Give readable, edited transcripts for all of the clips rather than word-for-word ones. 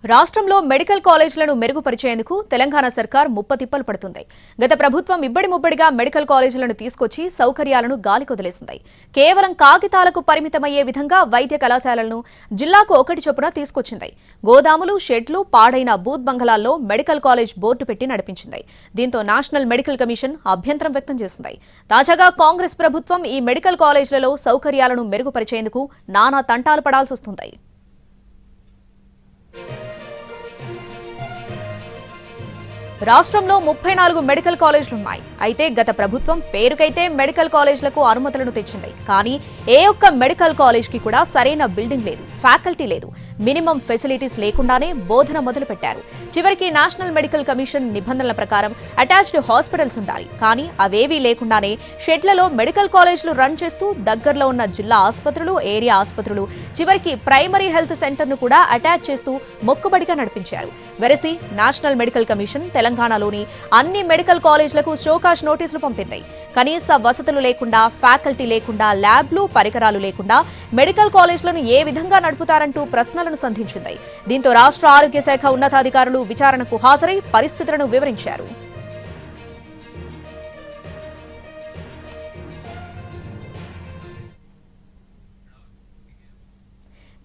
రాష్ట్రంలో మెడికల్ కాలేజీలను మెరుగుపరిచేందుకు తెలంగాణ సర్కార్ ముప్పతిప్పలు పడుతుంది. గత ప్రభుత్వం ఇబ్బడిముబ్బడిగా మెడికల్ కాలేజీలను తీసుకొచ్చి సౌకర్యాలను గాలికొదిలేసింది. కేవలం కాగితాలకు పరిమితమయ్యే విధంగా వైద్య కళాశాలలను జిల్లాకు ఒకటి చొప్పున తీసుకొచ్చింది. గోదాములు, షెడ్లు, పాడైన బూత్ బంగళాల్లో మెడికల్ కాలేజ్ బోర్డు పెట్టి నడిపించింది. దీంతో నేషనల్ మెడికల్ కమిషన్ అభ్యంతరం వ్యక్తం చేసింది. తాజాగా కాంగ్రెస్ ప్రభుత్వం ఈ మెడికల్ కాలేజీలలో సౌకర్యాలను మెరుగుపరిచేందుకు నానా తంటాలు పడాల్సి వస్తుంది. రాష్ట్రంలో 34 మెడికల్ కాలేజీలున్నాయి. అయితే గత ప్రభుత్వం పేరుకైతే మెడికల్ కాలేజీలకు అనుమతులను తెచ్చింది. కానీ ఏ ఒక్క మెడికల్ కాలేజ్కి కూడా సరైన బిల్డింగ్ లేదు, ఫ్యాకల్టీ లేదు, మినిమం ఫెసిలిటీస్ లేకుండానే బోధన మొదలుపెట్టారు. చివరికి నేషనల్ మెడికల్ కమిషన్ నిబంధనల ప్రకారం అటాచ్డ్ హాస్పిటల్స్ ఉండాలి. కానీ అవేవీ లేకుండానే షెడ్లలో మెడికల్ కాలేజీలు రన్ చేస్తూ దగ్గరలో ఉన్న జిల్లా ఆసుపత్రులు, ఏరియా ఆసుపత్రులు, చివరికి ప్రైమరీ హెల్త్ సెంటర్ను కూడా అటాచ్ చేస్తూ మొక్కుబడిగా నడిపించారు. వెరసి నేషనల్ మెడికల్ కమిషన్ తెలంగాణలోని అన్ని మెడికల్ కాలేజీలకు షోకాష్ నోటీసులు పంపింది. కనీస వసతులు లేకుండా, ఫ్యాకల్టీ లేకుండా, ల్యాబ్లు, పరికరాలు లేకుండా మెడికల్ కాలేజీలను ఏ విధంగా నడుపుతారంటూ ప్రశ్నలను సంధించింది. దీంతో రాష్ట్ర ఆరోగ్య శాఖ ఉన్నతాధికారులు విచారణకు హాజరై పరిస్థితులను వివరించారు.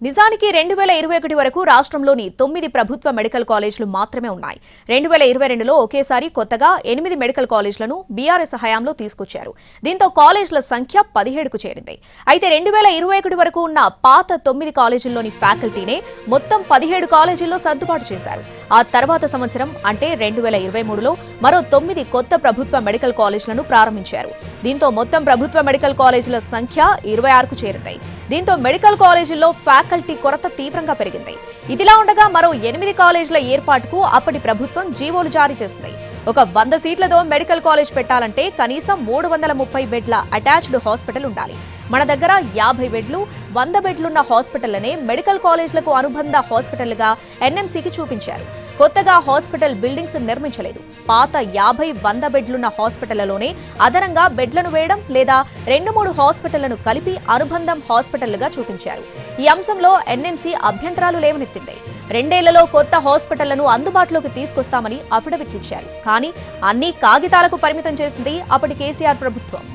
నిజానికి 2021 వరకు రాష్ట్రంలోని 9 ప్రభుత్వ మెడికల్ కాలేజీలు మాత్రమే ఉన్నాయి. 2022లో ఒకేసారి కొత్తగా 8 మెడికల్ కాలేజీలను బీఆర్ఎస్ హయాంలో తీసుకొచ్చారు. దీంతో కాలేజీల సంఖ్య 17కు చేరింది. అయితే 2021 వరకు ఉన్న పాత 9 కాలేజీల్లోని ఫ్యాకల్టీనే మొత్తం 17 కాలేజీల్లో సర్దుబాటు చేశారు. ఆ తర్వాత సంవత్సరం అంటే 2023లో మరో 9 కొత్త ప్రభుత్వ మెడికల్ కాలేజీలను ప్రారంభించారు. దీంతో మొత్తం ప్రభుత్వ మెడికల్ కాలేజీల సంఖ్య 26కు చేరింది. దీంతో మెడికల్ కాలేజీల్లో ఫ్యాకల్టీ కొరత తీవ్రంగా పెరిగింది. ఇదిలా ఉండగా మరో 8 కాలేజీల ఏర్పాటుకు అప్పటి ప్రభుత్వం జీవోలు జారీ చేసింది. ఒక 100 సీట్లతో మెడికల్ కాలేజ్ పెట్టాలంటే కనీసం 330 బెడ్ల అటాచ్డ్ హాస్పిటల్ ఉండాలి. మన దగ్గర 50 బెడ్లు, 100 బెడ్లున్న హాస్పిటళ్లనే మెడికల్ కాలేజీలకు అనుబంధ హాస్పిటల్గా ఎన్ఎంసీకి చూపించారు. కొత్తగా హాస్పిటల్ బిల్డింగ్స్ నిర్మించలేదు. పాత 50, 100 బెడ్లున్న హాస్పిటళ్లలోనే అదనంగా బెడ్లను వేయడం లేదా 2-3 హాస్పిటళ్లను కలిపి అనుబంధం హాస్పిటల్గా చూపించారు. ఈ అంశంలో ఎన్ఎంసీ అభ్యంతరాలు లేవనెత్తింది. 2 ఏళ్లలో కొత్త హాస్పిటళ్లను అందుబాటులోకి తీసుకొస్తామని అఫిడవిట్లు ఇచ్చారు. కానీ అన్ని కాగితాలకు పరిమితం చేసింది అప్పటి కేసీఆర్ ప్రభుత్వం.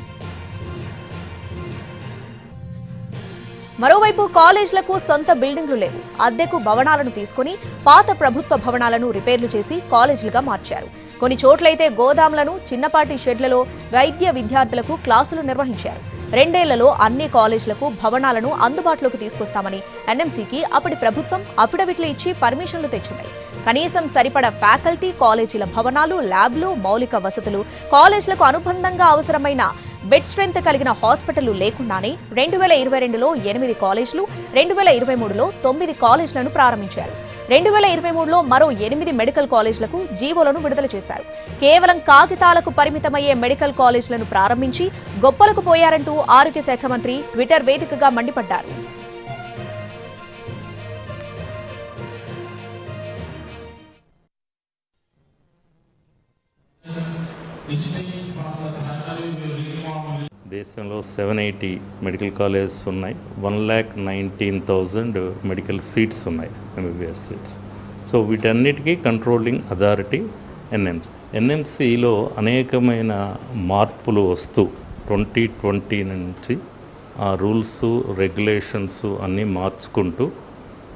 మరోవైపు కాలేజీలకు సొంత బిల్డింగ్లు లేవు. అద్దెకు భవనాలను తీసుకుని పాత ప్రభుత్వ భవనాలను రిపేర్లు చేసి కాలేజీలుగా మార్చారు. కొన్ని చోట్లయితే గోదాములను, చిన్నపాటి షెడ్లలో వైద్య విద్యార్థులకు క్లాసులు నిర్వహించారు. 2 ఏళ్లలో అన్ని కాలేజీలకు భవనాలను అందుబాటులోకి తీసుకొస్తామని ఎన్ఎంసీకి అప్పటి ప్రభుత్వం అఫిడవిట్లు ఇచ్చి పర్మిషన్లు తెచ్చింది. కనీసం సరిపడ ఫ్యాకల్టీ, కాలేజీల భవనాలు, ల్యాబ్లు, మౌలిక వసతులు, కాలేజీలకు అనుబంధంగా అవసరమైన బెడ్ స్ట్రెంత్ కలిగిన హాస్పిటళ్లు లేకుండానే 2022లో 8 కాలేజీలు, 2023లో 9 కాలేజీలను ప్రారంభించారు. 2023లో మరో 8 మెడికల్ కాలేజీలకు జీవోలను విడుదల చేశారు. కేవలం కాగితాలకు పరిమితమయ్యే మెడికల్ కాలేజీలను ప్రారంభించి గొప్పలకు పోయారంటూ ఆరోగ్య శాఖ మంత్రి ట్విట్టర్ వేదికగా మండిపడ్డారు. దేశంలో 780 మెడికల్ కాలేజెస్ ఉన్నాయి. 1,19,000 మెడికల్ సీట్స్ ఉన్నాయి, ఎంబీబీఎస్ సీట్స్. సో వీటన్నిటికీ కంట్రోలింగ్ అథారిటీ ఎన్ఎంసీలో అనేకమైన మార్పులు వస్తూ 2020 నుంచి ఆ రూల్స్, రెగ్యులేషన్స్ అన్నీ మార్చుకుంటూ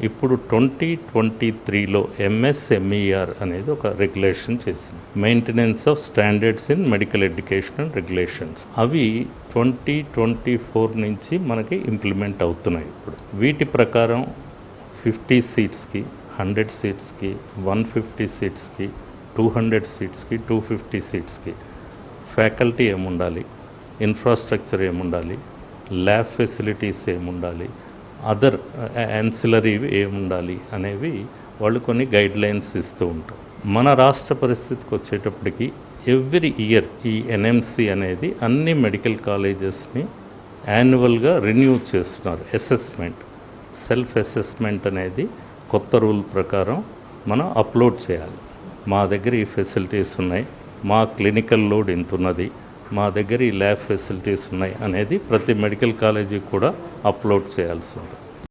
ఇప్పుడు 2023లో ఎంఎస్ఎంఈఆర్ అనేది ఒక రెగ్యులేషన్ చేసింది. Maintenance of standards in medical education and regulations. అవి 2024 నుంచి మనకి ఇంప్లిమెంట్ అవుతున్నాయి. ఇప్పుడు వీటి ప్రకారం 50 సీట్స్కి, 100 సీట్స్కి, 150 సీట్స్కి, 200 సీట్స్కి, 250 సీట్స్కి ఫ్యాకల్టీ ఏముండాలి, ఇన్ఫ్రాస్ట్రక్చర్ ఏముండాలి, ల్యాబ్ ఫెసిలిటీస్ ఏముండాలి, అదర్ యాన్సిలరీ ఏముండాలి అనేవి వాళ్ళు కొన్ని గైడ్లైన్స్ ఇస్తూ ఉంటారు. మన రాష్ట్ర పరిస్థితికి వచ్చేటప్పటికి ఎవ్రీ ఇయర్ ఈ ఎన్ఎంసీ అనేది అన్ని మెడికల్ కాలేజెస్ని యాన్యువల్గా రెన్యూ చేస్తున్నారు. అసెస్మెంట్, సెల్ఫ్ అసెస్మెంట్ అనేది కొత్త రూల్ ప్రకారం మనం అప్లోడ్ చేయాలి. మా దగ్గర ఈ ఫెసిలిటీస్ ఉన్నాయి, మా క్లినికల్ లోడ్ ఇంత ఉన్నది, మా దగ్గర ఈ ల్యాబ్ ఫెసిలిటీస్ ఉన్నాయి అనేది ప్రతి మెడికల్ కాలేజీకి కూడా అప్లోడ్ చేయాల్సి ఉంటుంది.